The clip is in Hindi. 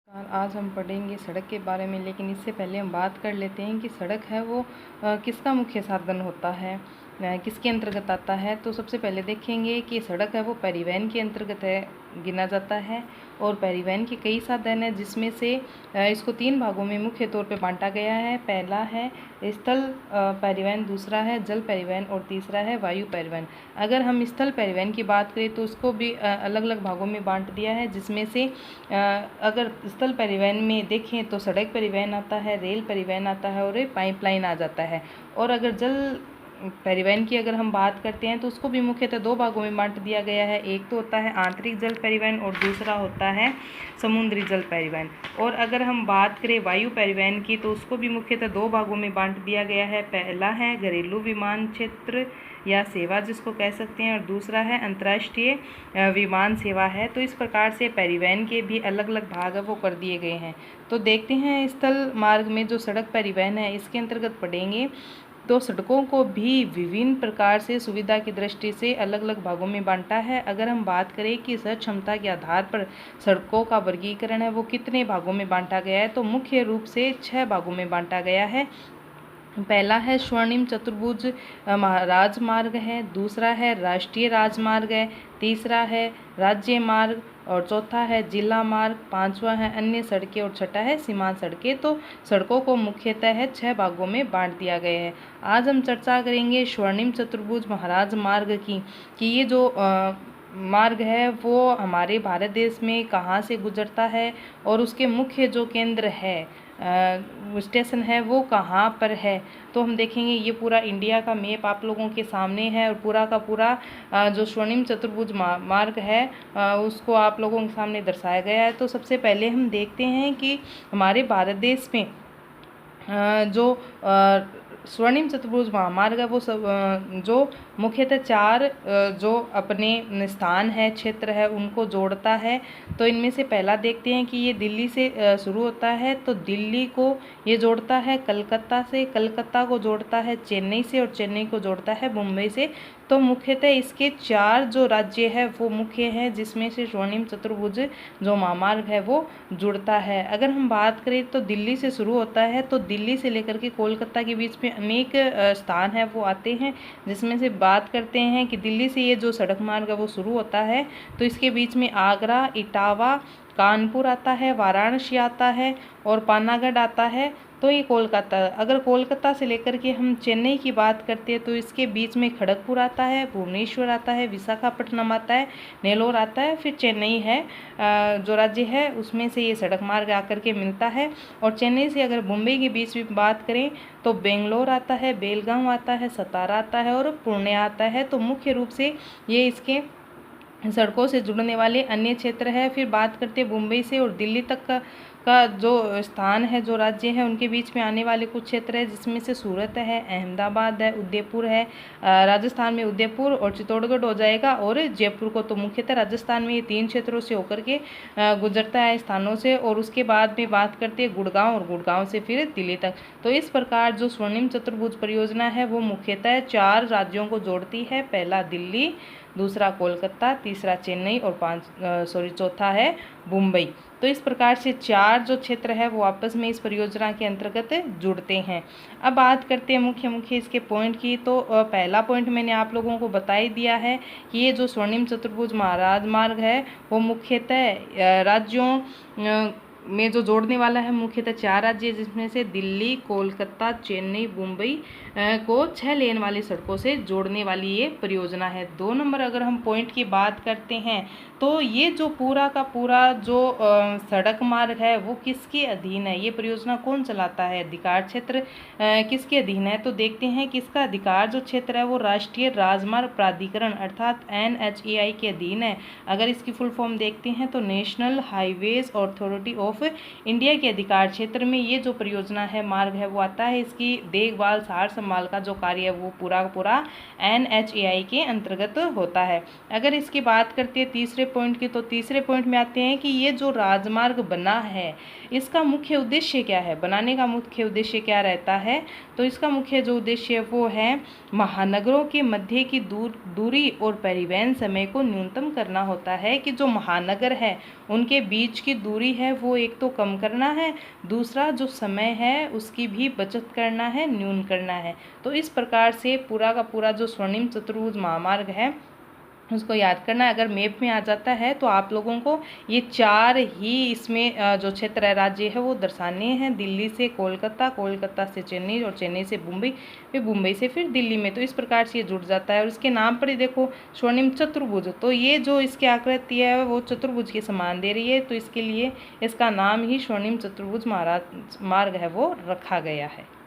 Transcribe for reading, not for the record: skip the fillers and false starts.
आज हम पढ़ेंगे सड़क के बारे में, लेकिन इससे पहले हम बात कर लेते हैं कि सड़क है वो किसका मुख्य साधन होता है, किसके अंतर्गत आता है। तो सबसे पहले देखेंगे कि सड़क है वो परिवहन के अंतर्गत गिना जाता है और परिवहन के कई साधन हैं, जिसमें से इसको 3 भागों में मुख्य तौर पे बांटा गया है। पहला है स्थल परिवहन, दूसरा है जल परिवहन और तीसरा है वायु परिवहन। अगर हम स्थल परिवहन की बात करें तो उसको भी अलग अलग भागों में बांट दिया है, जिसमें से अगर स्थल परिवहन में देखें तो सड़क परिवहन आता है, रेल परिवहन आता है और पाइपलाइन आ जाता है। और अगर जल परिवहन की अगर हम बात करते हैं तो उसको भी मुख्यतः 2 भागों में बांट दिया गया है। एक तो होता है आंतरिक जल परिवहन और दूसरा होता है समुद्री जल परिवहन। और अगर हम बात करें वायु परिवहन की तो उसको भी मुख्यतः 2 भागों में बांट दिया गया है। पहला है घरेलू विमान क्षेत्र या सेवा जिसको कह सकते हैं, और दूसरा है अंतर्राष्ट्रीय विमान सेवा है। तो इस प्रकार से परिवहन के भी अलग अलग भाग है वो कर दिए गए हैं। तो देखते हैं स्थल मार्ग में जो सड़क परिवहन है इसके अंतर्गत पढ़ेंगे तो सड़कों को भी विभिन्न प्रकार से सुविधा की दृष्टि से अलग अलग भागों में बांटा है। अगर हम बात करें कि सह क्षमता के आधार पर सड़कों का वर्गीकरण है वो कितने भागों में बांटा गया है, तो मुख्य रूप से 6 भागों में बांटा गया है। पहला है स्वर्णिम चतुर्भुज राजमार्ग है, दूसरा है राष्ट्रीय राजमार्ग है, तीसरा है राज्य मार्ग और चौथा है जिला मार्ग, पांचवा है अन्य सड़कें और छठा है सीमांत सड़कें। तो सड़कों को मुख्यतः 6 भागों में बांट दिया गया है। आज हम चर्चा करेंगे स्वर्णिम चतुर्भुज महाराज मार्ग की कि ये जो मार्ग है वो हमारे भारत देश में कहाँ से गुजरता है और उसके मुख्य जो केंद्र है स्टेशन है वो कहाँ पर है। तो हम देखेंगे ये पूरा इंडिया का मैप आप लोगों के सामने है और पूरा का पूरा जो स्वर्णिम चतुर्भुज मार्ग है उसको आप लोगों के सामने दर्शाया गया है। तो सबसे पहले हम देखते हैं कि हमारे भारत देश में जो स्वर्णिम चतुर्भुज महामार्ग है वो सब जो मुख्यतः 4 जो अपने स्थान है क्षेत्र है उनको जोड़ता है। तो इनमें से पहला देखते हैं कि ये दिल्ली से शुरू होता है, तो दिल्ली को ये जोड़ता है कलकत्ता से, कलकत्ता को जोड़ता है चेन्नई से और चेन्नई को जोड़ता है मुंबई से। तो मुख्यतः इसके 4 जो राज्य है वो मुख्य हैं, जिसमें से स्वर्णिम चतुर्भुज जो महामार्ग है वो जुड़ता है। अगर हम बात करें तो दिल्ली से शुरू होता है, तो दिल्ली से लेकर के कोलकाता के बीच में अनेक स्थान है वो आते हैं, जिसमें से बात करते हैं कि दिल्ली से ये जो सड़क मार्ग है वो शुरू होता है, तो इसके बीच में आगरा, इटावा, कानपुर आता है, वाराणसी आता है और पानागढ़ आता है। तो ये कोलकाता, अगर कोलकाता से लेकर के हम चेन्नई की बात करते हैं तो इसके बीच में खड़गपुर आता है, भुवनेश्वर आता है, विशाखापट्टनम आता है, नेलोर आता है, फिर चेन्नई है जो राज्य है उसमें से ये सड़क मार्ग आकर के मिलता है। और चेन्नई से अगर मुंबई के बीच में बात करें तो बेंगलोर आता है, बेलगाम आता है, सतारा आता है और पुणे आता है। तो मुख्य रूप से ये इसके सड़कों से जुड़ने वाले अन्य क्षेत्र है। फिर बात करते हैं मुंबई से और दिल्ली तक का जो स्थान है, जो राज्य है उनके बीच में आने वाले कुछ क्षेत्र है, जिसमें से सूरत है, अहमदाबाद है, उदयपुर है, राजस्थान में उदयपुर और चित्तौड़गढ़ हो जाएगा, और जयपुर को। तो मुख्यतः राजस्थान में ये 3 क्षेत्रों से होकर के गुजरता है स्थानों से। और उसके बाद में बात करते हैं गुड़गांव और गुड़गांव से फिर दिल्ली तक। तो इस प्रकार जो स्वर्णिम चतुर्भुज परियोजना है वो मुख्यतः 4 राज्यों को जोड़ती है। पहला दिल्ली, दूसरा कोलकाता, तीसरा चेन्नई और चौथा है मुंबई। तो इस प्रकार से 4 जो क्षेत्र है वो आपस में इस परियोजना के अंतर्गत जुड़ते हैं। अब बात करते हैं मुख्य इसके पॉइंट की। तो पहला पॉइंट मैंने आप लोगों को बता ही दिया है कि ये जो स्वर्णिम चतुर्भुज राजमार्ग है वो मुख्यतः राज्यों में जो जोड़ने वाला है मुख्यतः 4 राज्य, जिसमें से दिल्ली, कोलकाता, चेन्नई, मुंबई को 6 लेन वाली सड़कों से जोड़ने वाली ये परियोजना है। 2 नंबर अगर हम पॉइंट की बात करते हैं तो ये जो पूरा का पूरा जो सड़क मार्ग है वो किसके अधीन है, ये परियोजना कौन चलाता है, अधिकार क्षेत्र किसके अधीन है। तो देखते हैं कि इसका अधिकार जो क्षेत्र है वो राष्ट्रीय राजमार्ग प्राधिकरण अर्थात NHAI के अधीन है। अगर इसकी फुल फॉर्म देखते हैं तो national highways authority of India के अधिकार क्षेत्र में ये जो परियोजना है मार्ग है वो आता है। इसकी देखभाल सार संभाल का जो कार्य है वो पूरा पूरा NHAI के अंतर्गत होता है। अगर इसकी बात करते हैं तीसरे पॉइंट की, तो तीसरे पॉइंट में आते हैं कि ये जो राजमार्ग बना है इसका मुख्य उद्देश्य क्या है, बनाने का मुख्य उद्देश्य क्या रहता है। तो इसका मुख्य जो उद्देश्य वो है महानगरों के मध्य की दूरी और परिवहन समय को न्यूनतम करना होता है, कि जो महानगर है उनके बीच की दूरी है वो एक तो कम करना है, दूसरा जो समय है उसकी भी बचत करना है, न्यून करना है। तो इस प्रकार से पूरा का पूरा जो स्वर्णिम चतुर्भुज महामार्ग है उसको याद करना है। अगर मैप में आ जाता है तो आप लोगों को ये 4 ही इसमें जो क्षेत्र है, राज्य है, वो दर्शाने हैं। दिल्ली से कोलकाता, कोलकाता से चेन्नई और चेन्नई से मुंबई, फिर मुंबई से फिर दिल्ली में। तो इस प्रकार से ये जुड़ जाता है। और इसके नाम पर ही देखो स्वर्णिम चतुर्भुज, तो ये जो इसकी आकृति है वो चतुर्भुज के समान दे रही है, तो इसके लिए इसका नाम ही स्वर्णिम चतुर्भुज मार्ग है वो रखा गया है।